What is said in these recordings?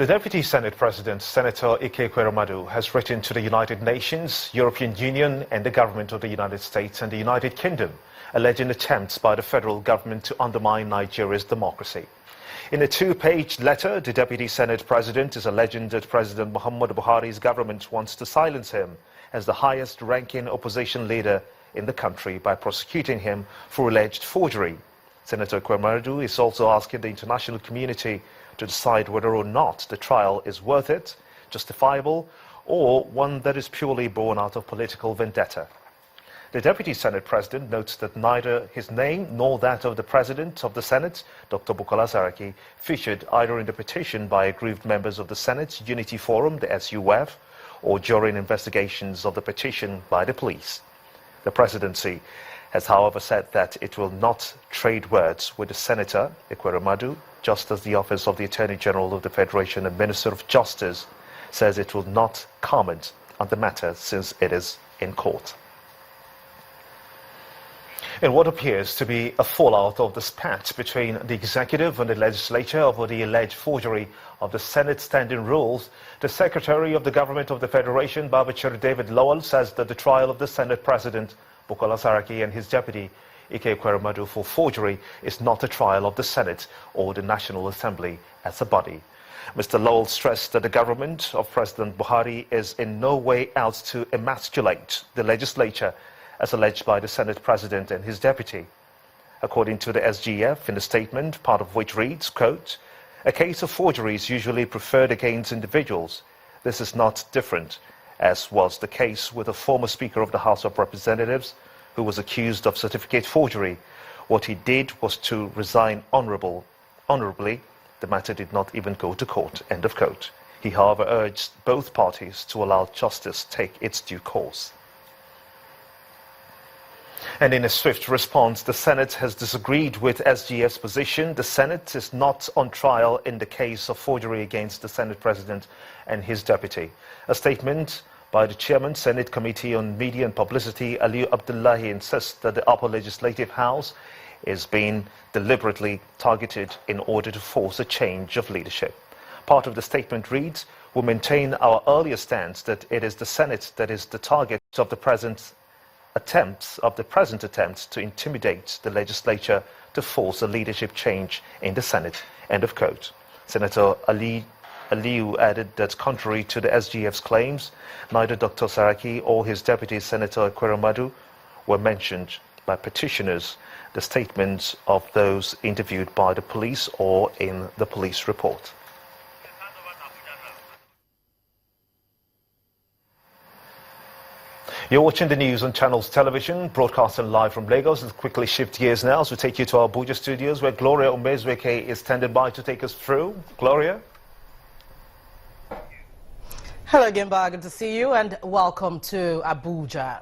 The Deputy Senate President, Senator Ike Ekweremadu, has written to the United Nations, European Union and the government of the United States and the United Kingdom, alleging attempts by the federal government to undermine Nigeria's democracy. In a two-page letter, the Deputy Senate President is alleging that President Muhammadu Buhari's government wants to silence him as the highest-ranking opposition leader in the country by prosecuting him for alleged forgery. Senator Ekweremadu is also asking the international community to decide whether or not the trial is worth it, justifiable, or one that is purely born out of political vendetta. The Deputy Senate President notes that neither his name nor that of the President of the Senate, Dr. Bukola Saraki, featured either in the petition by aggrieved members of the Senate Unity Forum, the SUF, or during investigations of the petition by the police. The presidency has, however, said that it will not trade words with the Senator, Ekweremadu, just as the Office of the Attorney General of the Federation and Minister of Justice says it will not comment on the matter since it is in court. In what appears to be a fallout of the spat between the executive and the legislature over the alleged forgery of the Senate standing rules, the Secretary of the Government of the Federation, Babachir David Lowell, says that the trial of the Senate President, Bukola Saraki, and his deputy, Ike Ekweremadu, for forgery is not a trial of the Senate or the National Assembly as a body. Mr. Lowell stressed that the government of President Buhari is in no way out to emasculate the legislature as alleged by the Senate President and his deputy. According to the SGF, in a statement, part of which reads, quote, "A case of forgery is usually preferred against individuals. This is not different, as was the case with a former Speaker of the House of Representatives who was accused of certificate forgery. What he did was to resign honorably. The matter did not even go to court," end of quote. He, however, urged both parties to allow justice take its due course. And in a swift response, the Senate has disagreed with SGF's position. The Senate is not on trial in the case of forgery against the Senate President and his deputy. A statement by the Chairman, Senate Committee on Media and Publicity, Aliyu Abdullahi, insists that the upper legislative house is being deliberately targeted in order to force a change of leadership. Part of the statement reads, "We maintain our earlier stance that it is the Senate that is the target of the present attempts to intimidate the legislature to force a leadership change in the Senate," end of quote. Senator Aliyu added that contrary to the SGF's claims, neither Dr. Saraki or his deputy, Senator Ekweremadu, were mentioned by petitioners, the statements of those interviewed by the police or in the police report. You're watching the news on Channels Television, broadcasting live from Lagos. Let's quickly shift gears now as we take you to our Abuja studios, where Gloria Umezweke is standing by to take us through. Gloria? Hello again, Bar. Good to see you and welcome to Abuja.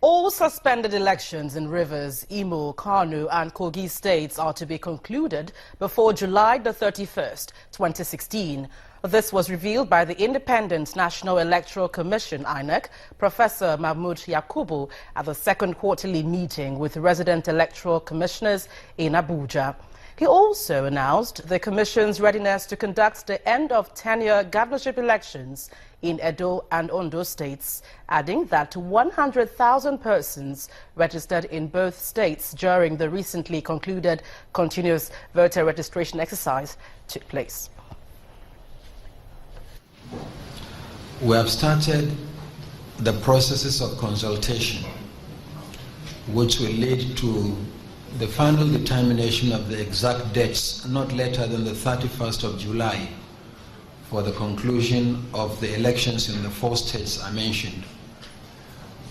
All suspended elections in Rivers, Imo, Kano and Kogi states are to be concluded before July the 31st, 2016. This was revealed by the Independent National Electoral Commission, INEC, Professor Mahmood Yakubu, at the second quarterly meeting with resident electoral commissioners in Abuja. He also announced the Commission's readiness to conduct the end-of-tenure governorship elections in Edo and Ondo states, adding that 100,000 persons registered in both states during the recently concluded continuous voter registration exercise took place. We have started the processes of consultation, which will lead to the final determination of the exact dates, not later than the 31st of July, for the conclusion of the elections in the 4 states I mentioned,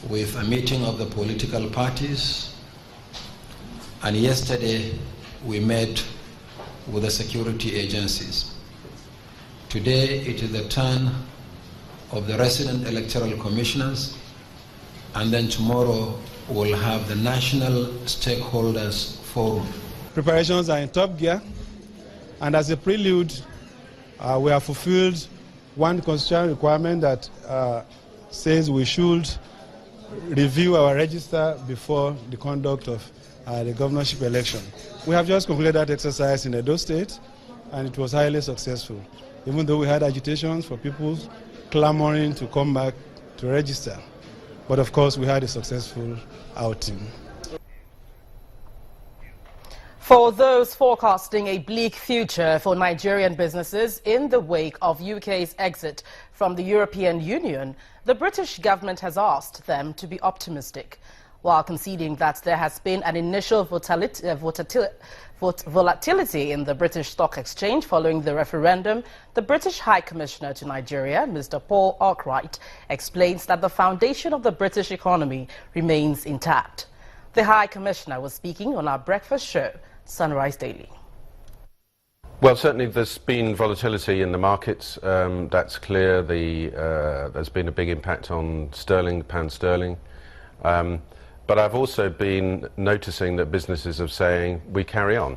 with a meeting of the political parties. And yesterday we met with the security agencies. Today it is the turn of the resident electoral commissioners, and then tomorrow we'll have the National Stakeholders Forum. Preparations are in top gear, and as a prelude, we have fulfilled one constitutional requirement that says we should review our register before the conduct of the governorship election. We have just concluded that exercise in Edo State, and it was highly successful. even though we had agitations for people clamoring to come back to register. But of course, we had a successful outing. For those forecasting a bleak future for Nigerian businesses in the wake of UK's exit from the European Union, the British government has asked them to be optimistic, while conceding that there has been an initial volatility in the British Stock Exchange following the referendum. The British High Commissioner to Nigeria, Mr. Paul Arkwright, explains that the foundation of the British economy remains intact. The High Commissioner was speaking on our breakfast show, Sunrise Daily. Well, certainly there's been volatility in the markets. That's clear. There's been a big impact on sterling, pound sterling. But I've also been noticing that businesses are saying we carry on.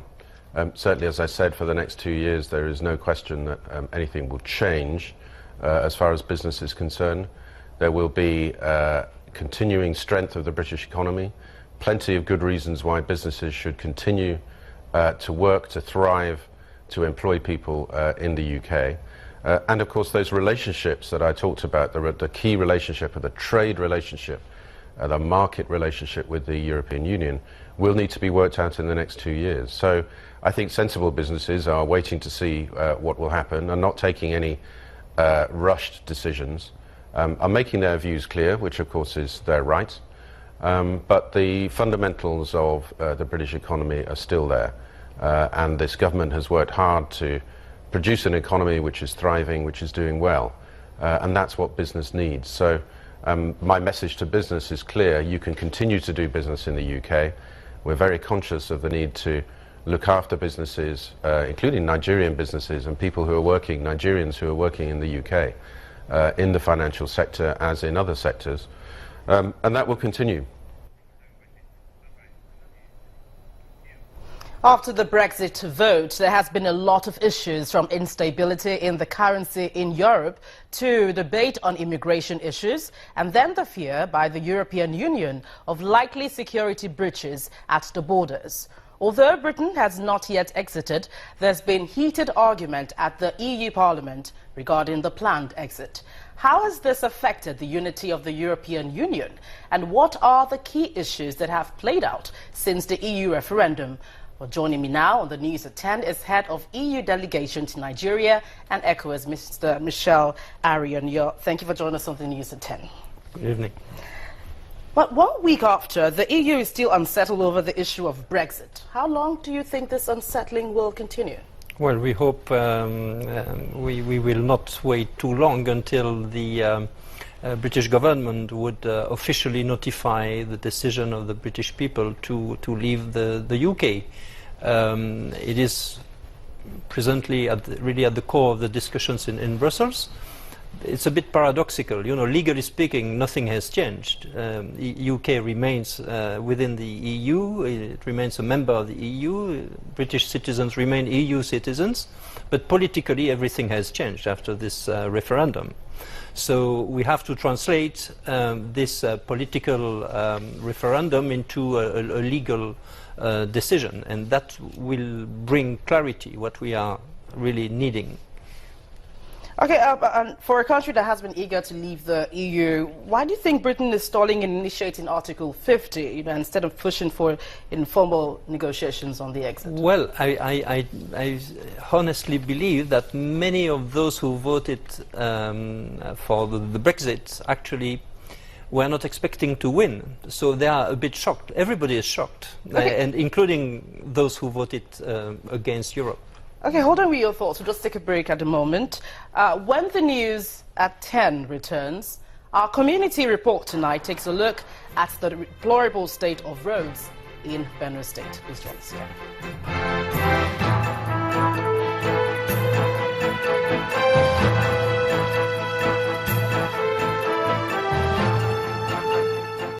Certainly, as I said, for the next 2 years, there is no question that anything will change as far as business is concerned. There will be continuing strength of the British economy, plenty of good reasons why businesses should continue to work, to thrive, to employ people in the UK. And of course, those relationships that I talked about, the key relationship, or the trade relationship, the market relationship with the European Union, will need to be worked out in the next 2 years. So I think sensible businesses are waiting to see what will happen and not taking any rushed decisions, are making their views clear, which of course is their right. But the fundamentals of the British economy are still there. And this government has worked hard to produce an economy which is thriving, which is doing well. And that's what business needs. So my message to business is clear. You can continue to do business in the UK. We're very conscious of the need to look after businesses, including Nigerian businesses and people who are working, Nigerians who are working in the UK, in the financial sector as in other sectors. And that will continue. After the Brexit vote, there has been a lot of issues, from instability in the currency in Europe to debate on immigration issues, and then the fear by the European Union of likely security breaches at the borders. Although Britain has not yet exited, there's been heated argument at the EU Parliament regarding the planned exit. How has this affected the unity of the European Union? And what are the key issues that have played out since the EU referendum? Well, joining me now on the News at 10 is Head of EU Delegation to Nigeria and ECOWAS, Mr. Michel Arion. Thank you for joining us on the News at 10. Good evening. But 1 week after, the EU is still unsettled over the issue of Brexit. How long do you think this unsettling will continue? Well, we hope we will not wait too long until the British government would officially notify the decision of the British people to leave the UK. It is presently really at the core of the discussions in Brussels. It's a bit paradoxical, you know, legally speaking, nothing has changed. UK remains within the EU, it remains a member of the EU, British citizens remain EU citizens, but politically everything has changed after this referendum. So we have to translate this political referendum into a legal decision, and that will bring clarity, what we are really needing. Okay, and for a country that has been eager to leave the EU, why do you think Britain is stalling in initiating Article 50, instead of pushing for informal negotiations on the exit? Well, I honestly believe that many of those who voted for the Brexit actually were not expecting to win, so they are a bit shocked. Everybody is shocked, and including those who voted against Europe. Okay, hold on with your thoughts. We'll just take a break at the moment. When the News at 10 returns, our community report tonight takes a look at the deplorable state of roads in Benue State. Please join us here.